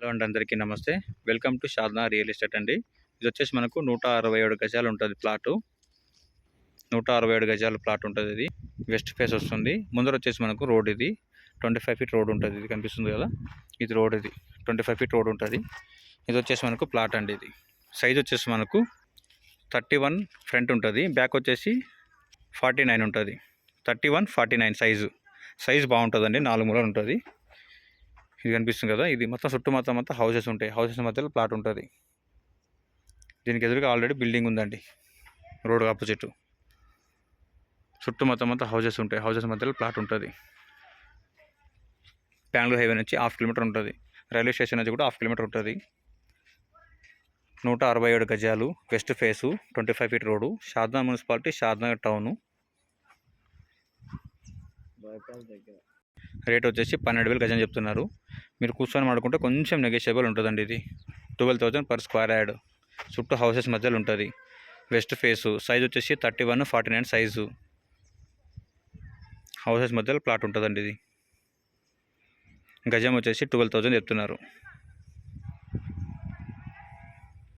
Hello అండి, అందరికీ నమస్తే. వెల్కమ్ టు షాద్నా రియల్ ఎస్టేట్ అండి. ఇది వచ్చేసి మనకు 167 గజాలు ఉంటుంది ప్లాటు. 167 గజాల ప్లాట్ ఉంటుంది. ఇది వెస్ట్ ఫేస్ వస్తుంది. ముందర వచ్చేసి మనకు రోడ్, ఇది 25 ఫీట్ రోడ్ ఉంటుంది. ఇది కనిపిస్తుంది కదా, ఇది రోడ్, ఇది 25 ఫీట్ రోడ్ ఉంటుంది. ఇది వచ్చేసి మనకు ప్లాట్ అండి. ఇది సైజ్ వచ్చేసి మనకు 31 ఫ్రంట్ ఉంటుంది, బ్యాక్ వచ్చేసి 49 ఉంటుంది. 31, 49 సైజు బాగుంటుందండి. 4 మూలలు ఉంటుంది. ఇది కనిపిస్తుంది కదా, ఇది మొత్తం చుట్టూ మొత్తం హౌసెస్ ఉంటాయి. హౌసెస్ మధ్యలో ప్లాట్ ఉంటుంది. దీనికి ఎదురుగా ఆల్రెడీ బిల్డింగ్ ఉందండి. రోడ్ ఆపోజిట్ చుట్టూ మొత్తం హౌసెస్ ఉంటాయి. హౌసెస్ మధ్యలో ప్లాట్ ఉంటుంది. బెంగళూరు హైవే నుంచి 1/2 కిలోమీటర్ ఉంటుంది. రైల్వే స్టేషన్ నుంచి కూడా 1/2 కిలోమీటర్ ఉంటుంది. 167 గజాలు, వెస్ట్ ఫేసు, 25 ఫీట్ రోడ్డు, షాద్నా మున్సిపాలిటీ, షాద్నగర్ టౌను. రేట్ వచ్చేసి 12,000 గజం చెప్తున్నారు. మీరు కూర్చొని మాడుకుంటే కొంచెం నెగోషియబుల్ ఉంటుందండి. ఇది 12,000 పర్ స్క్వేర్ యార్డ్. చుట్టూ హౌసెస్ మధ్యలో ఉంటుంది. వెస్ట్ ఫేసు, సైజ్ వచ్చేసి 31, 49 సైజు. హౌసెస్ మధ్యలో ప్లాట్ ఉంటుందండి. ఇది గజం వచ్చేసి 12,000 చెప్తున్నారు.